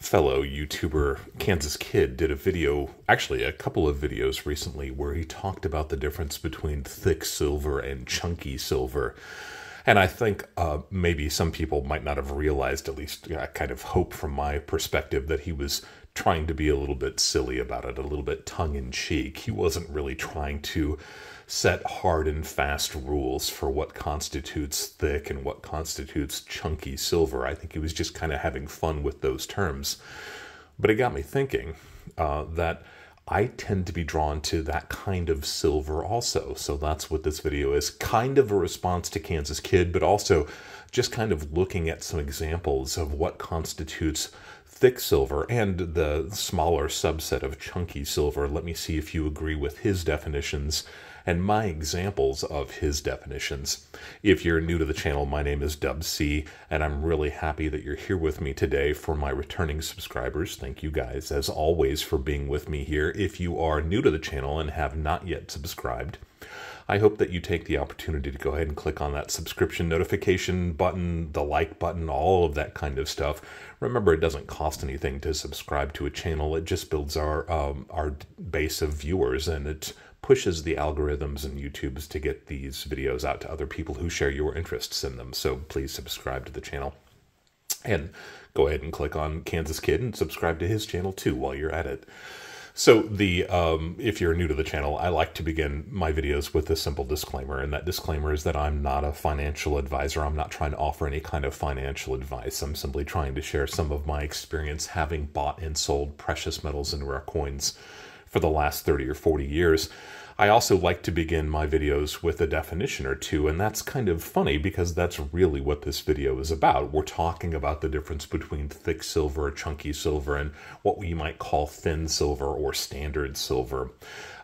fellow YouTuber Kansas Kid did a video, actually a couple of videos recently, where he talked about the difference between thick silver and chunky silver. And I think maybe some people might not have realized, at least I kind of hope from my perspective, that he was trying to be a little bit silly about it, a little bit tongue-in-cheek. He wasn't really trying to set hard and fast rules for what constitutes thick and what constitutes chunky silver. I think he was just kind of having fun with those terms. But it got me thinking that I tend to be drawn to that kind of silver also. So that's what this video is. Kind of a response to Kansas Kid, but also just kind of looking at some examples of what constitutes thick silver and the smaller subset of chunky silver. Let me see if you agree with his definitions and my examples of his definitions. If you're new to the channel, my name is Dub C, and I'm really happy that you're here with me today. For my returning subscribers, thank you guys, as always, for being with me here. If you are new to the channel and have not yet subscribed, I hope that you take the opportunity to go ahead and click on that subscription notification button, the like button, all of that kind of stuff. Remember, it doesn't cost anything to subscribe to a channel. It just builds our base of viewers, and it pushes the algorithms and YouTubes to get these videos out to other people who share your interests in them. So please subscribe to the channel. And go ahead and click on Kansas Kid and subscribe to his channel too while you're at it. So if you're new to the channel, I like to begin my videos with a simple disclaimer, and that disclaimer is that I'm not a financial advisor. I'm not trying to offer any kind of financial advice. I'm simply trying to share some of my experience having bought and sold precious metals and rare coins for the last 30 or 40 years. I also like to begin my videos with a definition or two, and that's kind of funny because that's really what this video is about. We're talking about the difference between thick silver, chunky silver, and what we might call thin silver or standard silver.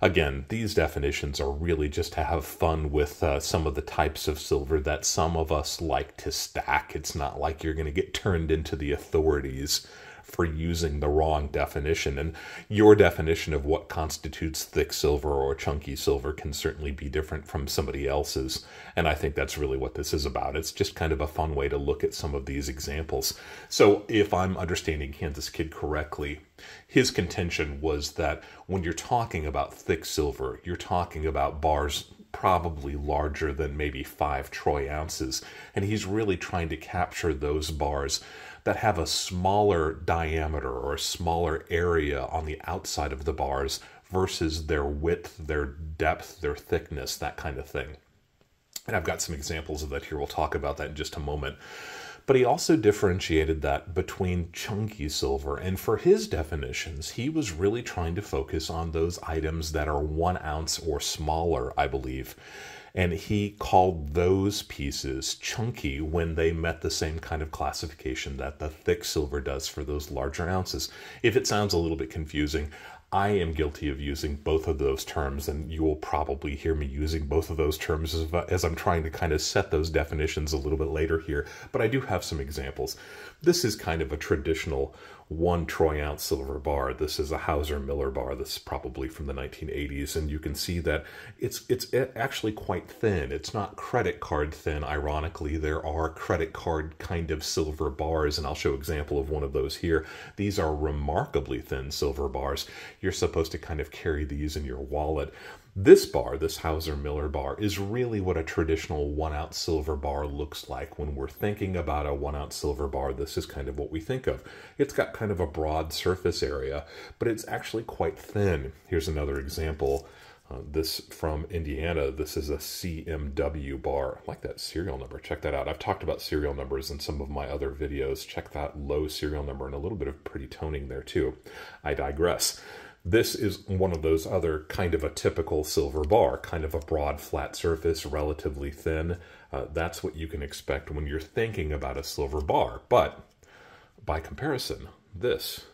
Again, these definitions are really just to have fun with some of the types of silver that some of us like to stack. It's not like you're going to get turned into the authorities for using the wrong definition, and your definition of what constitutes thick silver or chunky silver can certainly be different from somebody else's, and I think that's really what this is about. It's just kind of a fun way to look at some of these examples. So if I'm understanding Kansas Kid correctly, his contention was that when you're talking about thick silver, you're talking about bars probably larger than maybe 5 troy ounces, and he's really trying to capture those bars that have a smaller diameter or a smaller area on the outside of the bars versus their width, their depth, their thickness, that kind of thing. And I've got some examples of that here. We'll talk about that in just a moment. But he also differentiated that between chunky silver, and for his definitions, he was really trying to focus on those items that are 1 ounce or smaller, I believe. And he called those pieces chunky when they met the same kind of classification that the thick silver does for those larger ounces. If it sounds a little bit confusing, I am guilty of using both of those terms, and you will probably hear me using both of those terms as I'm trying to kind of set those definitions a little bit later here, but I do have some examples. This is kind of a traditional 1 troy ounce silver bar. This is a Hauser Miller bar. This is probably from the 1980s, and you can see that it's actually quite thin. It's not credit card thin. Ironically, there are credit card kind of silver bars, and I'll show an example of one of those here. These are remarkably thin silver bars. You're supposed to kind of carry these in your wallet. This bar, this Hauser Miller bar, is really what a traditional 1 ounce silver bar looks like. When we're thinking about a 1 ounce silver bar, this is kind of what we think of. It's got kind of a broad surface area, but it's actually quite thin. Here's another example. This from Indiana. This is a CMW bar. I like that serial number. Check that out. I've talked about serial numbers in some of my other videos. Check that low serial number and a little bit of pretty toning there too. I digress. This is one of those other kind of a typical silver bar, kind of a broad, flat surface, relatively thin. That's what you can expect when you're thinking about a silver bar. But by comparison, this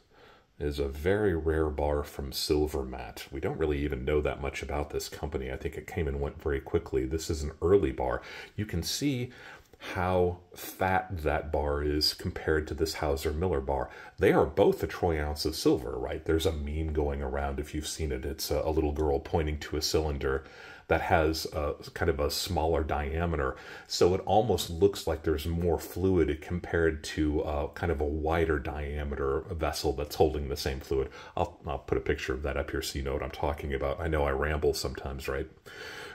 is a very rare bar from Silvermat. We don't really even know that much about this company. I think it came and went very quickly. This is an early bar. You can see how fat that bar is compared to this Hauser Miller bar. They are both a troy ounce of silver, right? There's a meme going around, if you've seen it. It's a little girl pointing to a cylinder that has kind of a smaller diameter. So it almost looks like there's more fluid compared to kind of a wider diameter vessel that's holding the same fluid. I'll put a picture of that up here so you know what I'm talking about. I know I ramble sometimes, right?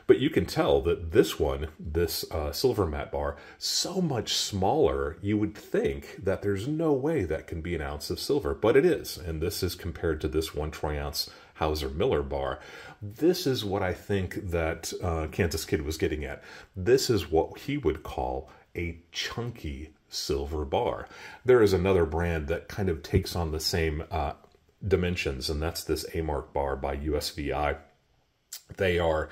But you can tell that this one, this silver matte bar, so much smaller, you would think that there's no way that can be an ounce of silver, but it is. And this is compared to this 1 troy ounce Hauser Miller bar. This is what I think that Kansas Kid was getting at. This is what he would call a chunky silver bar. There is another brand that kind of takes on the same dimensions, and that's this A-Mark bar by USVI. They are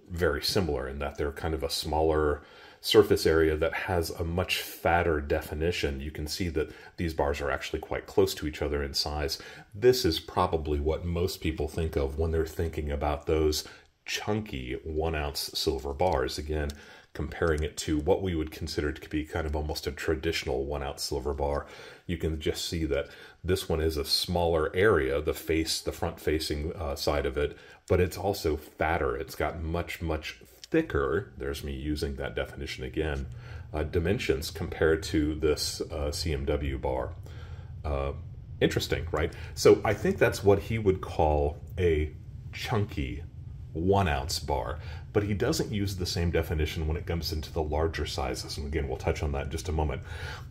very similar in that they're kind of a smaller surface area that has a much fatter definition. You can see that these bars are actually quite close to each other in size. This is probably what most people think of when they're thinking about those chunky 1 ounce silver bars. Again, comparing it to what we would consider to be kind of almost a traditional 1 ounce silver bar, you can just see that this one is a smaller area, the front facing side of it, but it's also fatter. It's got much, much thicker, there's me using that definition again, dimensions compared to this CMW bar. Interesting, right? So I think that's what he would call a chunky 1 ounce bar, but he doesn't use the same definition when it comes into the larger sizes. And again, we'll touch on that in just a moment.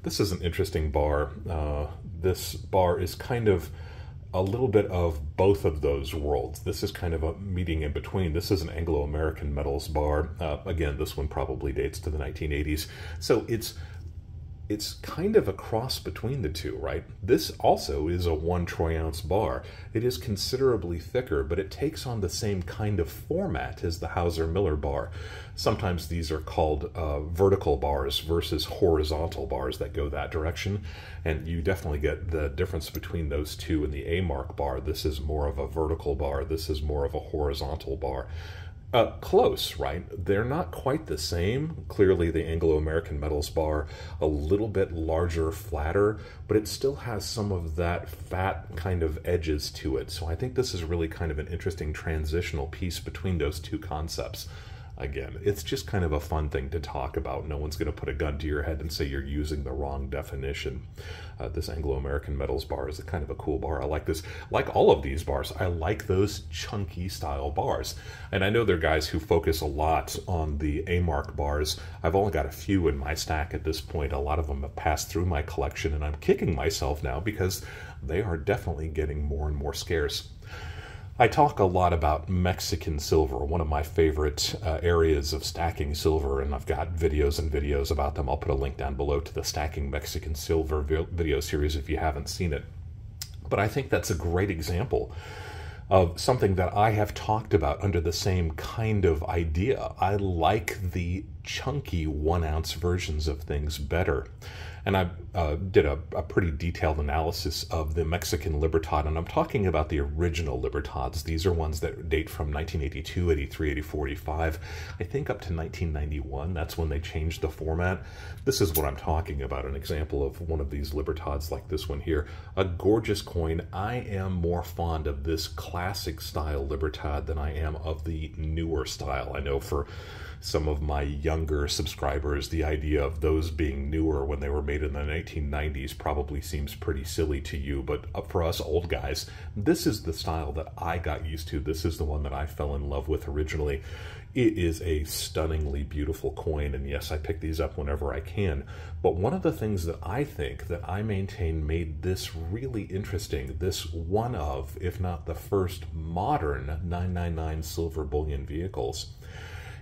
This is an interesting bar. This bar is kind of a little bit of both of those worlds. This is kind of a meeting in between. This is an Anglo-American metals bar. Again, this one probably dates to the 1980s. So it's kind of a cross between the two, right? This also is a 1 troy ounce bar. It is considerably thicker, but it takes on the same kind of format as the Hauser Miller bar. Sometimes these are called vertical bars versus horizontal bars that go that direction. And you definitely get the difference between those two in the A-Mark bar. This is more of a vertical bar. This is more of a horizontal bar. Close, right? They're not quite the same. Clearly the Anglo-American metals bar, a little bit larger, flatter, but it still has some of that fat kind of edges to it. So I think this is really kind of an interesting transitional piece between those two concepts. Again, it's just kind of a fun thing to talk about. No one's going to put a gun to your head and say you're using the wrong definition. This Anglo-American metals bar is a kind of a cool bar. I like this. Like all of these bars, I like those chunky style bars. And I know there are guys who focus a lot on the A-Mark bars. I've only got a few in my stack at this point. A lot of them have passed through my collection, and I'm kicking myself now because they are definitely getting more and more scarce. I talk a lot about Mexican silver, one of my favorite areas of stacking silver, and I've got videos and videos about them. I'll put a link down below to the Stacking Mexican Silver video series if you haven't seen it. But I think that's a great example of something that I have talked about under the same kind of idea. I like the chunky 1 ounce versions of things better. And I did a pretty detailed analysis of the Mexican Libertad, and I'm talking about the original Libertads. These are ones that date from 1982, 83, 84, 85, I think up to 1991. That's when they changed the format. This is what I'm talking about, an example of one of these Libertads like this one here. A gorgeous coin. I am more fond of this classic style Libertad than I am of the newer style. I know for some of my younger subscribers, the idea of those being newer when they were made in the 1990s probably seems pretty silly to you, but for us old guys, this is the style that I got used to. This is the one that I fell in love with originally. It is a stunningly beautiful coin, and yes, I pick these up whenever I can, but one of the things that I think that I maintain made this really interesting, this one of, if not the first modern 999 silver bullion vehicles,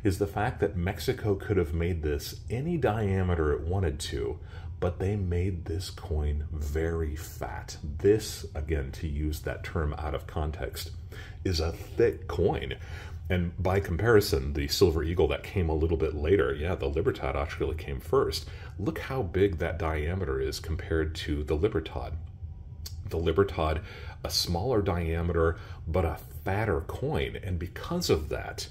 is the fact that Mexico could have made this any diameter it wanted to, but they made this coin very fat. This, again, to use that term out of context, is a thick coin. And by comparison, the Silver Eagle that came a little bit later, yeah, the Libertad actually came first. Look how big that diameter is compared to the Libertad. The Libertad, a smaller diameter, but a fatter coin. And because of that,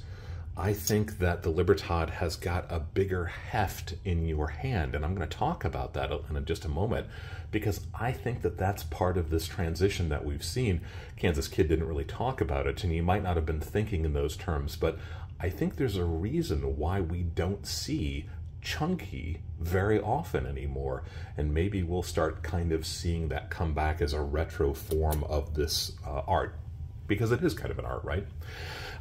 I think that the Libertad has got a bigger heft in your hand, and I'm going to talk about that in just a moment, because I think that that's part of this transition that we've seen. Kansas Kid didn't really talk about it, and he might not have been thinking in those terms, but I think there's a reason why we don't see chunky very often anymore, and maybe we'll start kind of seeing that come back as a retro form of this art, because it is kind of an art, right?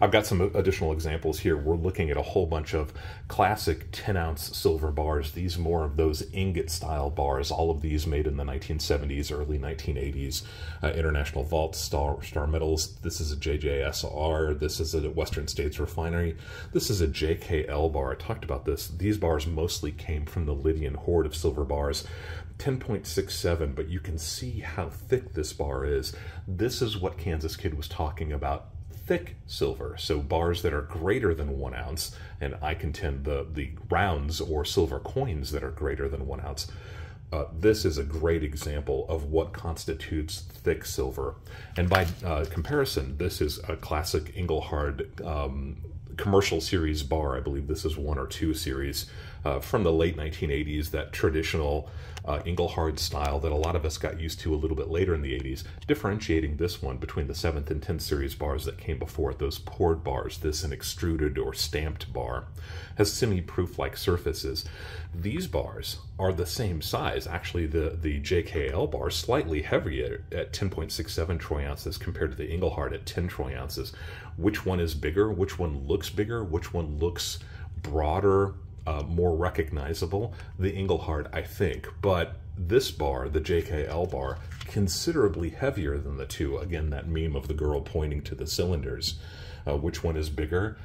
I've got some additional examples here. We're looking at a whole bunch of classic 10-ounce silver bars. These more of those ingot-style bars, all of these made in the 1970s, early 1980s. International Vault Star Metals. This is a JJSR. This is a Western States Refinery. This is a JKL bar. I talked about this. These bars mostly came from the Lydian hoard of silver bars. 10.67, but you can see how thick this bar is. This is what Kansas Kid was talking about. Thick silver, so bars that are greater than 1 ounce, and I contend the rounds or silver coins that are greater than 1 ounce. This is a great example of what constitutes thick silver. And by comparison, this is a classic Engelhard commercial series bar. I believe this is 1 or 2 series from the late 1980s, that traditional Engelhard style that a lot of us got used to a little bit later in the 80s, differentiating this one between the 7th and 10th series bars that came before it, those poured bars. This an extruded or stamped bar, has semi-proof-like surfaces. These bars are the same size. Actually, the JKL bar is slightly heavier at 10.67 troy ounces compared to the Engelhard at 10 troy ounces. Which one is bigger? Which one looks bigger? Which one looks broader? More recognizable? The Engelhard, I think, but this bar, the JKL bar, considerably heavier than the two. Again, that meme of the girl pointing to the cylinders. Which one is bigger?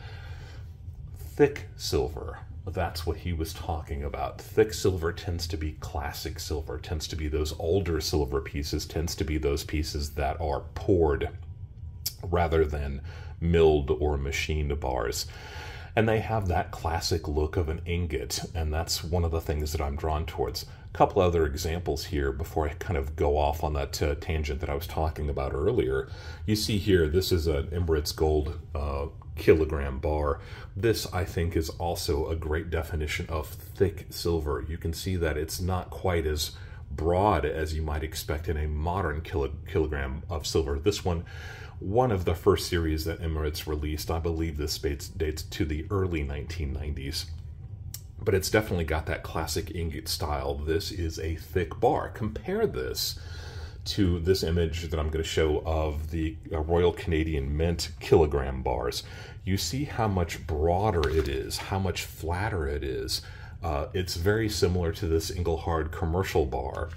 Thick silver. That's what he was talking about. Thick silver tends to be classic silver, tends to be those older silver pieces, tends to be those pieces that are poured rather than milled or machined bars. And they have that classic look of an ingot, and that's one of the things that I'm drawn towards. A couple other examples here before I kind of go off on that tangent that I was talking about earlier. You see here, this is an Emirates Gold kilogram bar. This, I think, is also a great definition of thick silver. You can see that it's not quite as broad as you might expect in a modern kilogram of silver. This one of the first series that Emirates released. I believe this dates to the early 1990s. But it's definitely got that classic ingot style. This is a thick bar. Compare this to this image that I'm going to show of the Royal Canadian Mint kilogram bars. You see how much broader it is, how much flatter it is. It's very similar to this Engelhard commercial bar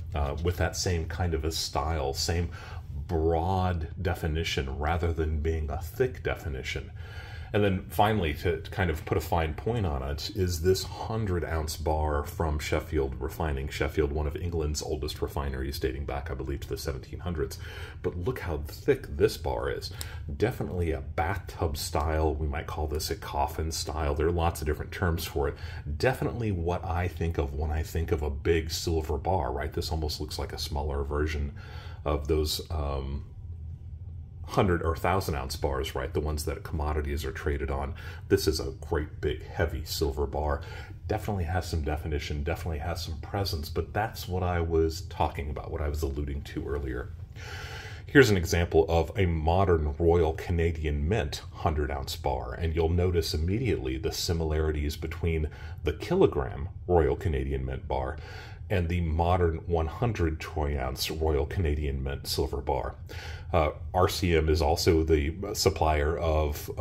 with that same kind of a style, same broad definition rather than being a thick definition. And then finally, to kind of put a fine point on it, is this 100-ounce bar from Sheffield Refining. Sheffield, one of England's oldest refineries, dating back, I believe, to the 1700s. But look how thick this bar is. Definitely a bathtub style. We might call this a coffin style. There are lots of different terms for it. Definitely what I think of when I think of a big silver bar, right? This almost looks like a smaller version of those 100 or 1,000-ounce bars, right? The ones that commodities are traded on. This is a great big heavy silver bar. Definitely has some definition, definitely has some presence, but that's what I was talking about, what I was alluding to earlier. Here's an example of a modern Royal Canadian Mint 100-ounce bar, and you'll notice immediately the similarities between the kilogram Royal Canadian Mint bar and the modern 100 troy ounce Royal Canadian Mint silver bar. RCM is also the supplier of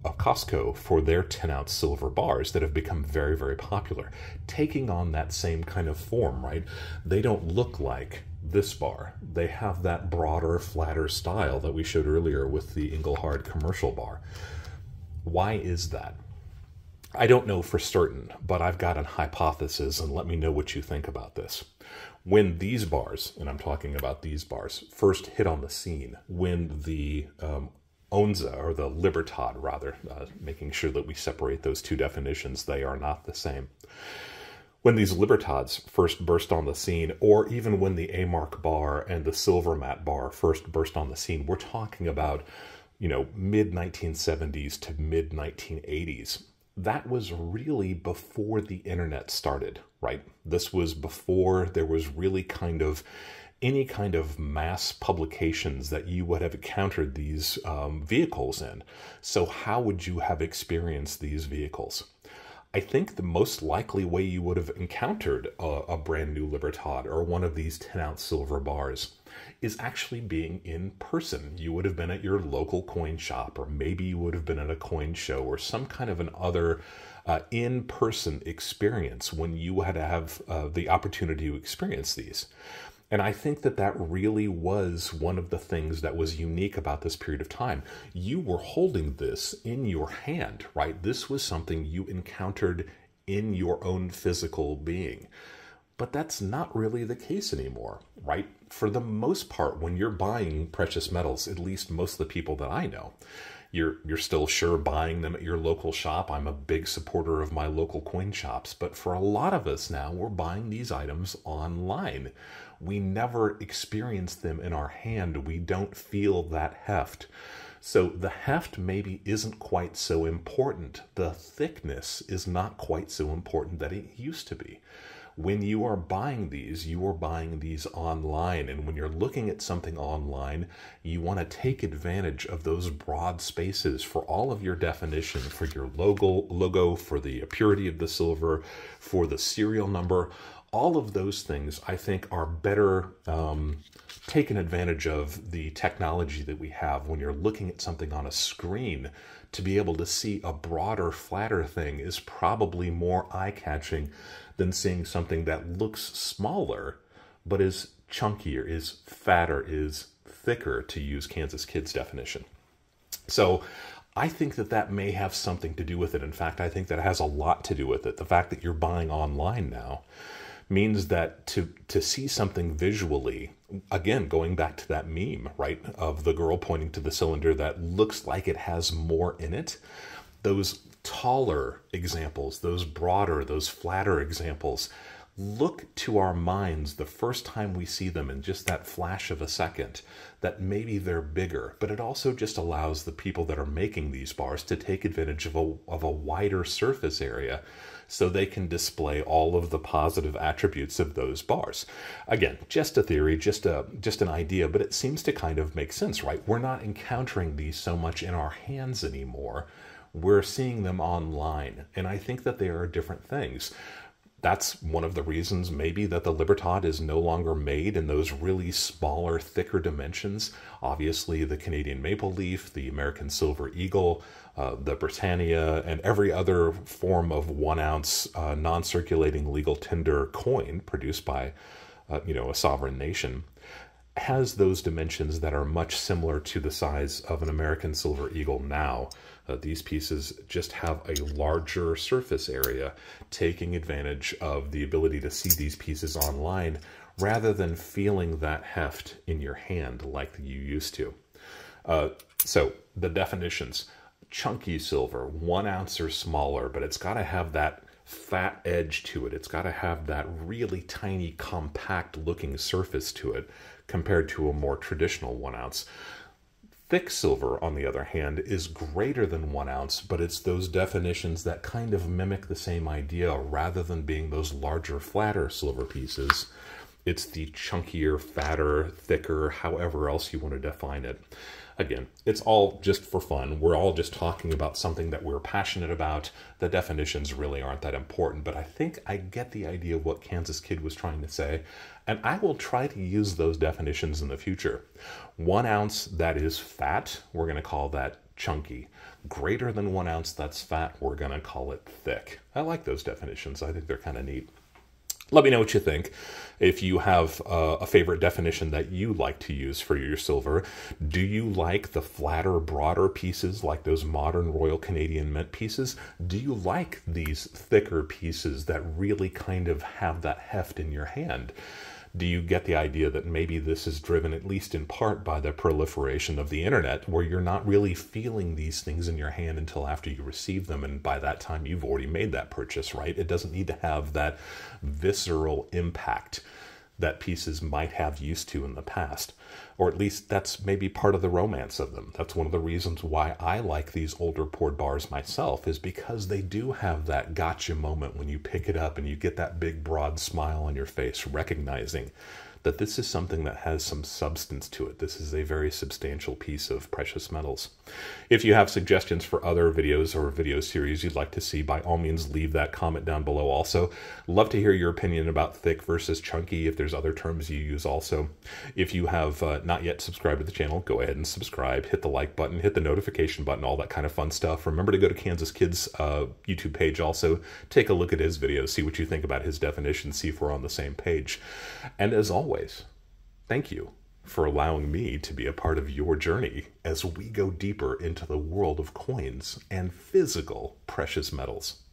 Costco for their 10-ounce silver bars that have become very, very popular, taking on that same kind of form, right? They don't look like this bar. They have that broader, flatter style that we showed earlier with the Engelhard commercial bar. Why is that? I don't know for certain, but I've got an hypothesis, and let me know what you think about this. When these bars, and I'm talking about these bars, first hit on the scene, when the Onza, or the Libertad rather, making sure that we separate those two definitions, they are not the same. When these Libertads first burst on the scene, or even when the A-Mark bar and the Silver Mat bar first burst on the scene, we're talking about, you know, mid-1970s to mid-1980s. That was really before the internet started, right? This was before there was really kind of any kind of mass publications that you would have encountered these vehicles in. So how would you have experienced these vehicles? I think the most likely way you would have encountered a brand new Libertad or one of these 10-ounce silver bars is actually being in person. You would have been at your local coin shop, or maybe you would have been at a coin show or some kind of an other in-person experience when you had to have the opportunity to experience these. And I think that that really was one of the things that was unique about this period of time. You were holding this in your hand, right? This was something you encountered in your own physical being. But that's not really the case anymore, right? For the most part, when you're buying precious metals, at least most of the people that I know, you're still sure buying them at your local shop. I'm a big supporter of my local coin shops, but for a lot of us now, we're buying these items online. We never experience them in our hand. We don't feel that heft. So the heft maybe isn't quite so important. The thickness is not quite so important that it used to be. When you are buying these, you are buying these online. And when you're looking at something online, you want to take advantage of those broad spaces for all of your definition, for your logo, for the purity of the silver, for the serial number. All of those things, I think, are better taken advantage of the technology that we have when you're looking at something on a screen. To be able to see a broader, flatter thing is probably more eye-catching than seeing something that looks smaller, but is chunkier, is fatter, is thicker, to use Kansas Kid's definition. So I think that that may have something to do with it. In fact, I think that has a lot to do with it. The fact that you're buying online now means that to see something visually, again, going back to that meme, right, of the girl pointing to the cylinder that looks like it has more in it, those taller examples, those broader, those flatter examples, look to our minds the first time we see them in just that flash of a second that maybe they're bigger, but it also just allows the people that are making these bars to take advantage of a wider surface area so they can display all of the positive attributes of those bars. Again, just a theory, just an idea, but it seems to kind of make sense, right? We're not encountering these so much in our hands anymore. We're seeing them online, and I think that they are different things. That's one of the reasons maybe that the Libertad is no longer made in those really smaller, thicker dimensions. Obviously, the Canadian Maple Leaf, the American Silver Eagle, the Britannia, and every other form of 1 ounce non-circulating legal tender coin produced by a sovereign nation has those dimensions that are much similar to the size of an American Silver Eagle now. These pieces just have a larger surface area, taking advantage of the ability to see these pieces online rather than feeling that heft in your hand like you used to. So the definitions: chunky silver, 1 ounce or smaller, but it's got to have that fat edge to it. It's got to have that really tiny, compact looking surface to it compared to a more traditional 1 ounce. Thick silver, on the other hand, is greater than 1 ounce, but it's those definitions that kind of mimic the same idea. Rather than being those larger, flatter silver pieces, it's the chunkier, fatter, thicker, however else you want to define it. Again, it's all just for fun. We're all just talking about something that we're passionate about. The definitions really aren't that important, but I think I get the idea of what Kansas Kid was trying to say, and I will try to use those definitions in the future. 1 ounce that is fat, we're going to call that chunky. Greater than 1 ounce that's fat, we're going to call it thick. I like those definitions. I think they're kind of neat. Let me know what you think. If you have a favorite definition that you like to use for your silver, do you like the flatter, broader pieces like those modern Royal Canadian Mint pieces? Do you like these thicker pieces that really kind of have that heft in your hand? Do you get the idea that maybe this is driven, at least in part, by the proliferation of the internet, where you're not really feeling these things in your hand until after you receive them, and by that time you've already made that purchase, right? It doesn't need to have that visceral impact that pieces might have used to in the past. Or at least that's maybe part of the romance of them. That's one of the reasons why I like these older poured bars myself, is because they do have that gotcha moment when you pick it up and you get that big broad smile on your face, recognizing that this is something that has some substance to it. This is a very substantial piece of precious metals. If you have suggestions for other videos or video series you'd like to see, by all means leave that comment down below. Also, love to hear your opinion about thick versus chunky, if there's other terms you use also. If you have not yet subscribed to the channel, go ahead and subscribe, hit the like button, hit the notification button, all that kind of fun stuff. Remember to go to Kansas Kid's YouTube page also, take a look at his videos, see what you think about his definition, see if we're on the same page. And as always, thank you for allowing me to be a part of your journey as we go deeper into the world of coins and physical precious metals.